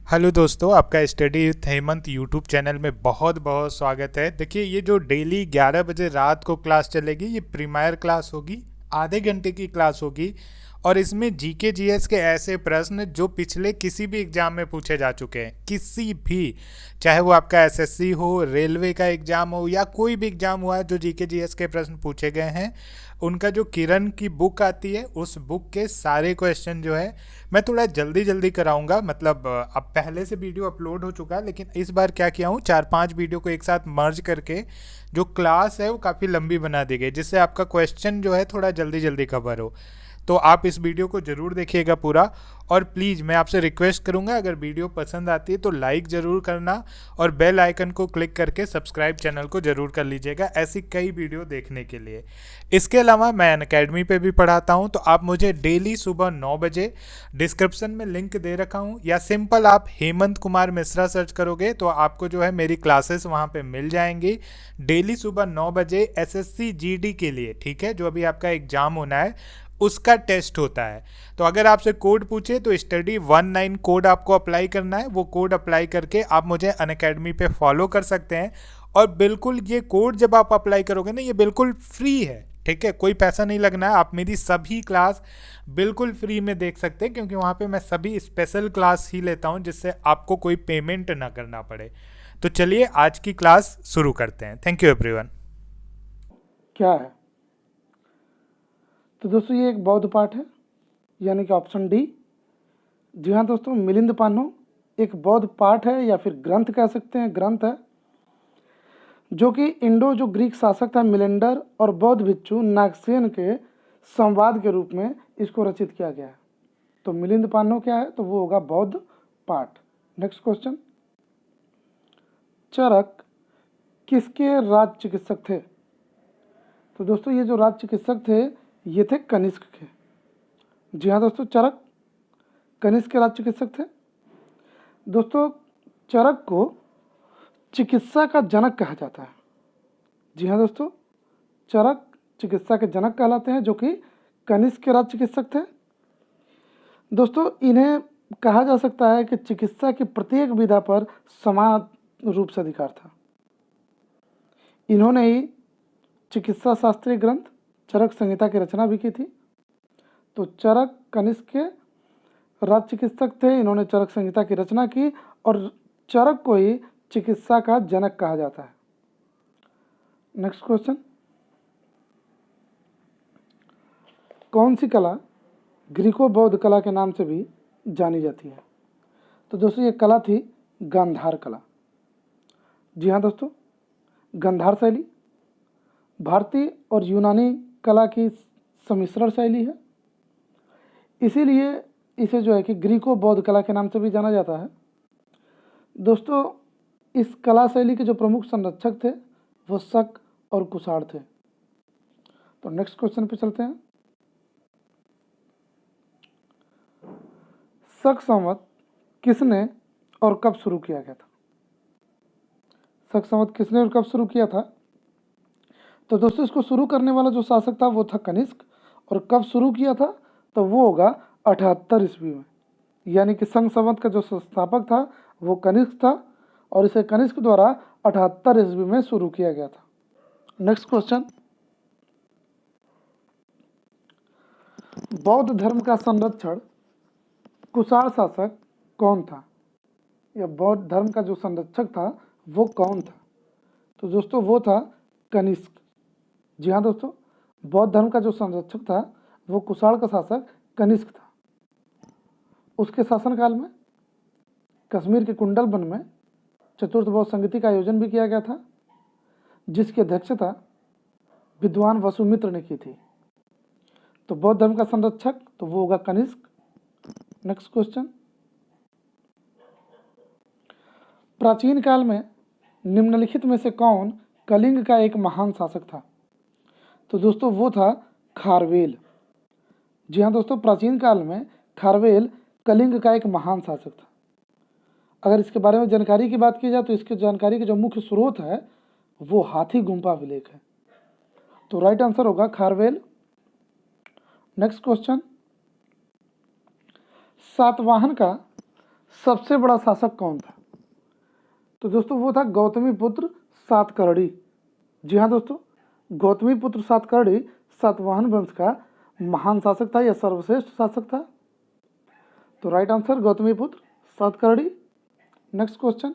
Hello दोस्तों, आपका study with Hemant YouTube channel में बहुत बहुत स्वागत है। देखिए, ये जो डेली 11 बजे रात को क्लास चलेगी, ये प्रीमियर क्लास होगी। आधे घंटे की क्लास होगी और इसमें जीके जीएस के ऐसे प्रश्न जो पिछले किसी भी एग्जाम में पूछे जा चुके हैं, किसी भी, चाहे वो आपका एसएससी हो, रेलवे का एग्जाम हो या कोई भी एग्जाम हुआ है, जो जीके जीएस के प्रश्न पूछे गए हैं, उनका जो किरण की बुक आती है, उस बुक के सारे क्वेश्चन जो है मैं थोड़ा जल्दी जल्दी कराऊंगा। मतलब अब पहले से वीडियो अपलोड हो चुका है, लेकिन इस बार क्या किया हूँ, 4-5 वीडियो को एक साथ मर्ज करके जो क्लास है वो काफ़ी लंबी बना दी गई, जिससे आपका क्वेश्चन जो है थोड़ा जल्दी जल्दी कवर हो। तो आप इस वीडियो को ज़रूर देखिएगा पूरा। और प्लीज़ मैं आपसे रिक्वेस्ट करूंगा, अगर वीडियो पसंद आती है तो लाइक ज़रूर करना और बेल आइकन को क्लिक करके सब्सक्राइब चैनल को ज़रूर कर लीजिएगा, ऐसी कई वीडियो देखने के लिए। इसके अलावा मैं अनअकैडमी पे भी पढ़ाता हूँ, तो आप मुझे डेली सुबह 9 बजे, डिस्क्रिप्शन में लिंक दे रखा हूँ, या सिंपल आप हेमंत कुमार मिश्रा सर्च करोगे तो आपको जो है मेरी क्लासेस वहाँ पे मिल जाएंगी। डेली सुबह 9 बजे एसएससी जीडी के लिए, ठीक है, जो अभी आपका एग्जाम होना है उसका टेस्ट होता है। तो अगर आपसे कोड पूछे तो study19 कोड आपको अप्लाई करना है। वो कोड अप्लाई करके आप मुझे अनअकैडमी पे फॉलो कर सकते हैं। और बिल्कुल ये कोड जब आप अप्लाई करोगे ना, ये बिल्कुल फ्री है, ठीक है, कोई पैसा नहीं लगना है। आप मेरी सभी क्लास बिल्कुल फ्री में देख सकते हैं, क्योंकि वहाँ पे मैं सभी स्पेशल क्लास ही लेता हूँ, जिससे आपको कोई पेमेंट ना करना पड़े। तो चलिए आज की क्लास शुरू करते हैं। Thank you everyone. क्या है? तो दोस्तों ये एक बौद्ध पाठ है, यानी कि ऑप्शन डी। जी हाँ दोस्तों, मिलिंद पानो एक बौद्ध पाठ है या फिर ग्रंथ कह सकते हैं, ग्रंथ है, जो कि जो ग्रीक शासक था मिलेंडर और बौद्ध भिक्षु नागसेन के संवाद के रूप में इसको रचित किया गया है। तो मिलिंद पानो क्या है? तो वो होगा बौद्ध पाठ। नेक्स्ट क्वेश्चन, चरक किसके राज चिकित्सक थे? तो दोस्तों ये जो राज चिकित्सक थे, ये थे कनिष्क के। जी हाँ दोस्तों, चरक कनिष्क के राज चिकित्सक थे। दोस्तों चरक को चिकित्सा का जनक कहा जाता है। जी हाँ दोस्तों, चरक चिकित्सा के जनक कहलाते हैं, जो कि कनिष्क के राज चिकित्सक थे। दोस्तों इन्हें कहा जा सकता है कि चिकित्सा की प्रत्येक विधा पर समान रूप से अधिकार था। इन्होंने ही चिकित्सा शास्त्रीय ग्रंथ चरक संहिता की रचना भी की थी। तो चरक कनिष्क के राज चिकित्सक थे, इन्होंने चरक संहिता की रचना की और चरक को ही चिकित्सा का जनक कहा जाता है। नेक्स्ट क्वेश्चन, कौन सी कला ग्रीको बौद्ध कला के नाम से भी जानी जाती है? तो दोस्तों ये कला थी गांधार कला। जी हाँ दोस्तों, गांधार शैली भारतीय और यूनानी कला की सम्मिश्रण शैली है, इसीलिए इसे जो है कि ग्रीको बौद्ध कला के नाम से भी जाना जाता है। दोस्तों इस कला शैली के जो प्रमुख संरक्षक थे वो शक और कुषाण थे। तो नेक्स्ट क्वेश्चन पे चलते हैं। शक संवत किसने और कब शुरू किया गया था? शक संवत किसने और कब शुरू किया था? तो दोस्तों इसको शुरू करने वाला जो शासक था वो था कनिष्क, और कब शुरू किया था? तो वो होगा 78 ईस्वी में, यानी कि संघ संवत का जो संस्थापक था वो कनिष्क था, और इसे कनिष्क द्वारा 78 ईस्वी में शुरू किया गया था। नेक्स्ट क्वेश्चन, बौद्ध धर्म का संरक्षण कुषाण शासक कौन था? या बौद्ध धर्म का जो संरक्षक था वो कौन था? तो दोस्तों वो था कनिष्क। जी हाँ दोस्तों, बौद्ध धर्म का जो संरक्षक था वो कुषाण का शासक कनिष्क था। उसके शासनकाल में कश्मीर के कुंडल वन में चतुर्थ बौद्ध संगति का आयोजन भी किया गया था, जिसकी अध्यक्षता विद्वान वसुमित्र ने की थी। तो बौद्ध धर्म का संरक्षक तो वो होगा कनिष्क। नेक्स्ट क्वेश्चन, प्राचीन काल में निम्नलिखित में से कौन कलिंग का एक महान शासक था? तो दोस्तों वो था खारवेल। जी हाँ दोस्तों, प्राचीन काल में खारवेल कलिंग का एक महान शासक था। अगर इसके बारे में जानकारी की बात की जाए तो इसकी जानकारी के जो मुख्य स्रोत है वो हाथी गुम्फा अभिलेख है। तो राइट आंसर होगा खारवेल। नेक्स्ट क्वेश्चन, सातवाहन का सबसे बड़ा शासक कौन था? तो दोस्तों वो था गौतमीपुत्र सातकर्णी। जी हाँ दोस्तों, गौतमीपुत्र सातकर्णी सातवाहन वंश का महान शासक था या सर्वश्रेष्ठ शासक था। तो right answer Gautamiputra Satakarni. Next question,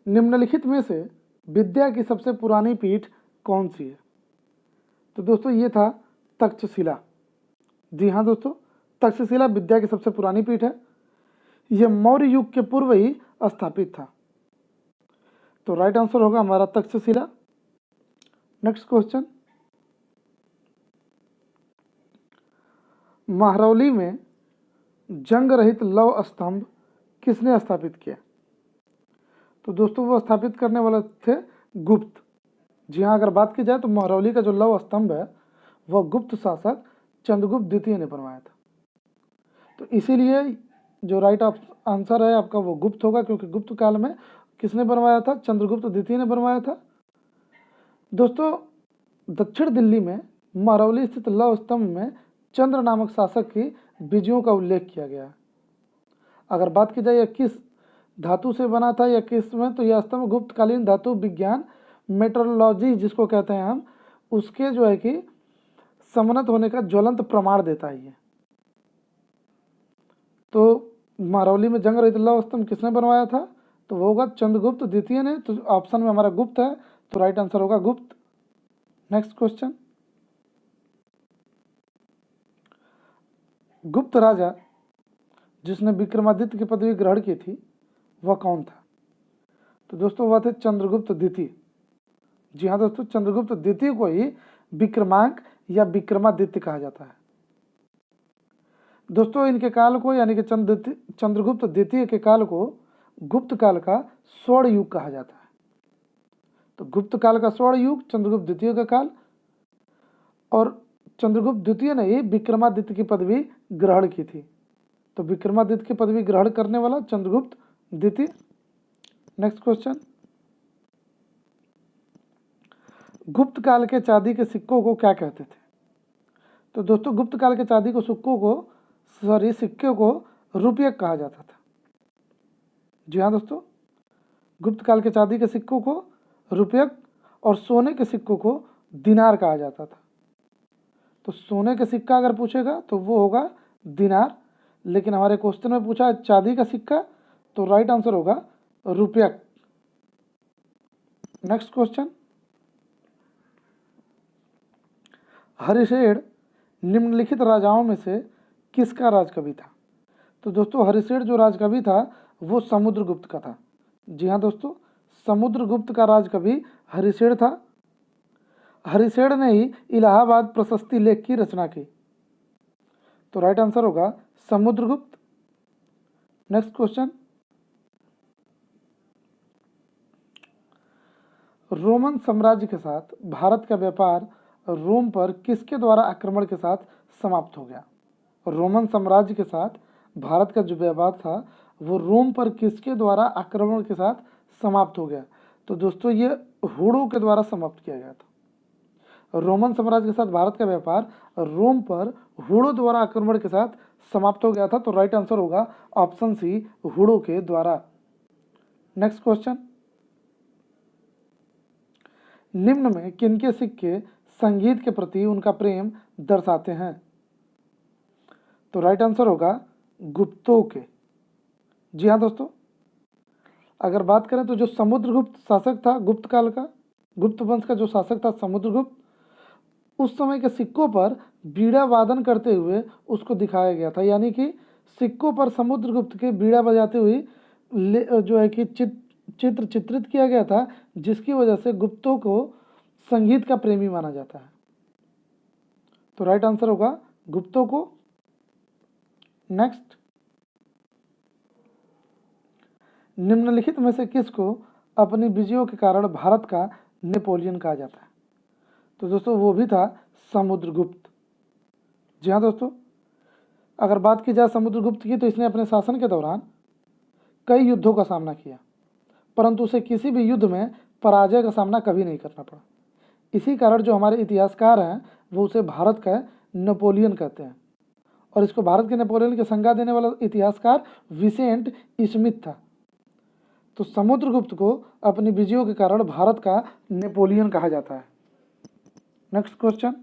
निम्नलिखित में से विद्या की सबसे पुरानी पीठ कौन सी है? तो दोस्तों ये था तक्षशिला। जी हाँ दोस्तों, तक्षशिला विद्या की सबसे पुरानी पीठ है। यह मौर्य युग के पूर्व ही स्थापित था। तो राइट आंसर होगा हमारा तक्षशिला। नेक्स्ट क्वेश्चन, महरौली में जंग रहित लौह स्तंभ किसने स्थापित किया? तो दोस्तों वो स्थापित करने वाले थे गुप्त। जी हाँ, अगर बात की जाए तो महरौली का जो लौह स्तंभ है वह गुप्त शासक चंद्रगुप्त द्वितीय ने बनवाया था। तो इसीलिए जो राइट आंसर है आपका वो गुप्त होगा, क्योंकि गुप्त काल में किसने बनवाया था? चंद्रगुप्त द्वितीय ने बनवाया था। दोस्तों दक्षिण दिल्ली में महरौली स्थित लौह स्तंभ में चंद्र नामक शासक की विजयों का उल्लेख किया गया है। अगर बात की जाए किस धातु से बना था या किस में, तो यह स्तंभ गुप्तकालीन धातु विज्ञान मेट्रोलॉजी जिसको कहते हैं हम, उसके जो है कि समन्वित होने का ज्वलंत प्रमाण देता है ये। तो महरौली में जंग रहित लौह स्तंभ किसने बनवाया था? तो वो होगा चंद्रगुप्त द्वितीय ने। तो ऑप्शन में हमारा गुप्त है, तो राइट आंसर होगा गुप्त। नेक्स्ट क्वेश्चन, गुप्त राजा जिसने विक्रमादित्य की पदवी ग्रहण की थी वह कौन था? तो दोस्तों वह थे चंद्रगुप्त द्वितीय। जी हाँ दोस्तों, चंद्रगुप्त द्वितीय को ही विक्रमांक या विक्रमादित्य कहा जाता है। दोस्तों इनके काल को यानी कि चंद्रगुप्त द्वितीय के काल को गुप्त काल का स्वर्ण युग कहा जाता है। तो गुप्त काल का स्वर्ण युग चंद्रगुप्त द्वितीय का काल, और चंद्रगुप्त द्वितीय ने ही विक्रमादित्य की पदवी ग्रहण की थी। तो विक्रमादित्य की पदवी ग्रहण करने वाला चंद्रगुप्त द्वितीय। नेक्स्ट क्वेश्चन, गुप्त काल के चांदी के सिक्कों को क्या कहते थे? तो दोस्तों गुप्त काल के चांदी को सिक्के को रुपयक कहा जाता था। जी हाँ दोस्तों, गुप्त काल के चांदी के सिक्कों को रुपयक और सोने के सिक्कों को दिनार कहा जाता था। तो सोने का सिक्का अगर पूछेगा तो वो होगा दिनार, लेकिन हमारे क्वेश्चन में पूछा चांदी का सिक्का, तो राइट आंसर होगा रुपयक। नेक्स्ट क्वेश्चन, हरिशेन निम्नलिखित राजाओं में से किसका राजकवि था? तो दोस्तों हरिशेन जो राजकवि था वो समुद्रगुप्त का था। जी हाँ दोस्तों, समुद्रगुप्त का राजकवि हरिशेन था। हरिशेन ने ही इलाहाबाद प्रशस्ति लेख की रचना की। तो राइट आंसर होगा समुद्रगुप्त। नेक्स्ट क्वेश्चन, रोमन साम्राज्य के साथ भारत का व्यापार रोम पर किसके द्वारा आक्रमण के साथ समाप्त हो गया? रोमन साम्राज्य के साथ भारत का जो व्यापार था वो रोम पर किसके द्वारा आक्रमण के साथ समाप्त हो गया? तो दोस्तों ये हुड़ों के द्वारा समाप्त किया गया था। रोमन साम्राज्य के साथ भारत का व्यापार रोम पर हुड़ों द्वारा आक्रमण के साथ समाप्त हो गया था। तो राइट आंसर होगा ऑप्शन सी, हुड़ों के द्वारा। नेक्स्ट क्वेश्चन, निम्न में किनके सिक्के संगीत के प्रति उनका प्रेम दर्शाते हैं? तो राइट आंसर होगा गुप्तों के। जी हाँ दोस्तों, अगर बात करें तो जो समुद्रगुप्त शासक था गुप्त काल का, गुप्त वंश का जो शासक था समुद्रगुप्त, उस समय के सिक्कों पर बीड़ा वादन करते हुए उसको दिखाया गया था। यानी कि सिक्कों पर समुद्रगुप्त के बीड़ा बजाते हुए जो है कि चित्र चित्रित किया गया था, जिसकी वजह से गुप्तों को संगीत का प्रेमी माना जाता है। तो राइट आंसर होगा गुप्तों को। नेक्स्ट, निम्नलिखित में से किसको अपनी विजयों के कारण भारत का नेपोलियन कहा जाता है? तो दोस्तों वो भी था समुद्रगुप्त। जी हाँ दोस्तों, अगर बात की जाए समुद्रगुप्त की, तो इसने अपने शासन के दौरान कई युद्धों का सामना किया, परंतु उसे किसी भी युद्ध में पराजय का सामना कभी नहीं करना पड़ा। इसी कारण जो हमारे इतिहासकार हैं वो उसे भारत का नेपोलियन कहते हैं। और इसको भारत के नेपोलियन के संज्ञा देने वाला इतिहासकार विसेंट स्मिथ था। तो समुद्रगुप्त को अपनी विजयों के कारण भारत का नेपोलियन कहा जाता है। नेक्स्ट क्वेश्चन,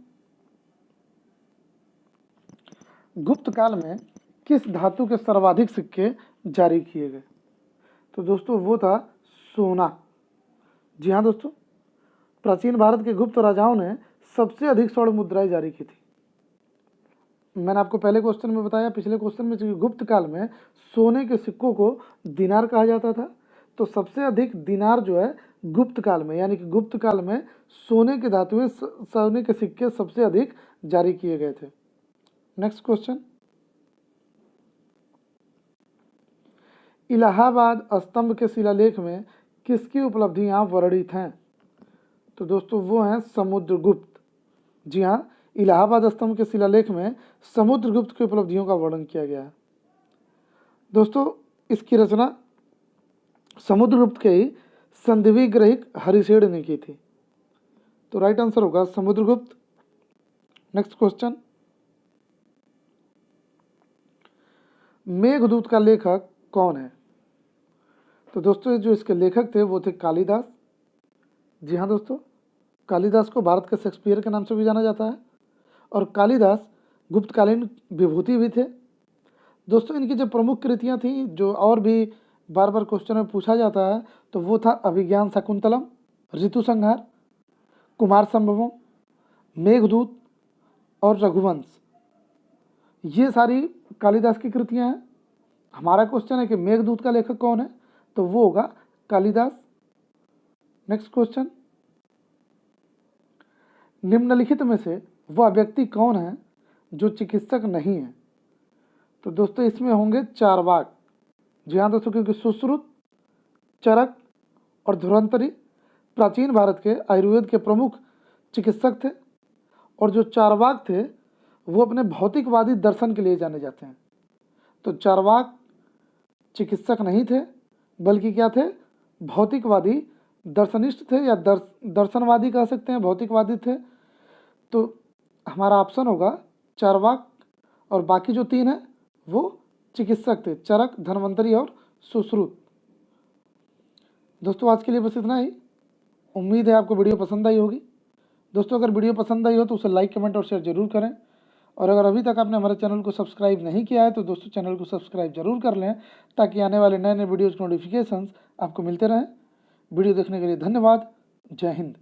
गुप्त काल में किस धातु के सर्वाधिक सिक्के जारी किए गए? तो दोस्तों वो था सोना। जी हाँ दोस्तों, प्राचीन भारत के गुप्त राजाओं ने सबसे अधिक स्वर्ण मुद्राएं जारी की थी। मैंने आपको पहले क्वेश्चन में बताया, पिछले क्वेश्चन में, कि गुप्त काल में सोने के सिक्कों को दिनार कहा जाता था। तो सबसे अधिक दिनार जो है गुप्त काल में, यानी कि गुप्त काल में सोने के धातुएं, सोने के सिक्के सबसे अधिक जारी किए गए थे। नेक्स्ट क्वेश्चन, इलाहाबाद स्तंभ के शिलालेख में किसकी उपलब्धियां वर्णित हैं? तो दोस्तों वो हैं समुद्रगुप्त। जी हाँ, इलाहाबाद स्तंभ के शिलालेख में समुद्रगुप्त की उपलब्धियों का वर्णन किया गया है। दोस्तों इसकी रचना समुद्रगुप्त के ही संधिवी ग्रहिक हरिसेठ ने की थी। तो राइट आंसर होगा समुद्रगुप्त। नेक्स्ट क्वेश्चन, मेघदूत का लेखक कौन है? तो दोस्तों जो इसके लेखक थे वो थे कालिदास। जी हाँ दोस्तों, कालिदास को भारत के शेक्सपियर के नाम से भी जाना जाता है और कालिदास गुप्तकालीन विभूति भी थे। दोस्तों इनकी जो प्रमुख कृतियाँ थी, जो और भी बार बार क्वेश्चन में पूछा जाता है, तो वो था अभिज्ञान शाकुंतलम, ऋतु संहार, कुमार संभवम, मेघदूत और रघुवंश। ये सारी कालिदास की कृतियाँ हैं। हमारा क्वेश्चन है कि मेघदूत का लेखक कौन है? तो वो होगा कालिदास। नेक्स्ट क्वेश्चन, निम्नलिखित में से वह व्यक्ति कौन है जो चिकित्सक नहीं है? तो दोस्तों इसमें होंगे चारवाक। जी हाँ दोस्तों, क्योंकि सुश्रुत, चरक और धुरंतरी प्राचीन भारत के आयुर्वेद के प्रमुख चिकित्सक थे और जो चारवाक थे वो अपने भौतिकवादी दर्शन के लिए जाने जाते हैं। तो चारवाक चिकित्सक नहीं थे, बल्कि क्या थे? भौतिकवादी दर्शनिष्ठ थे, या दर्शनवादी कह सकते हैं, भौतिकवादी थे। तो हमारा ऑप्शन होगा चारवाक, और बाकी जो तीन है वो चिकित्सक थे, चरक, धन्वंतरी और सुश्रुत। दोस्तों आज के लिए बस इतना ही। उम्मीद है आपको वीडियो पसंद आई होगी। दोस्तों अगर वीडियो पसंद आई हो तो उसे लाइक, कमेंट और शेयर जरूर करें, और अगर अभी तक आपने हमारे चैनल को सब्सक्राइब नहीं किया है तो दोस्तों चैनल को सब्सक्राइब जरूर कर लें, ताकि आने वाले नए नए वीडियोज़ के नोटिफिकेशंस आपको मिलते रहें। वीडियो देखने के लिए धन्यवाद। जय हिंद।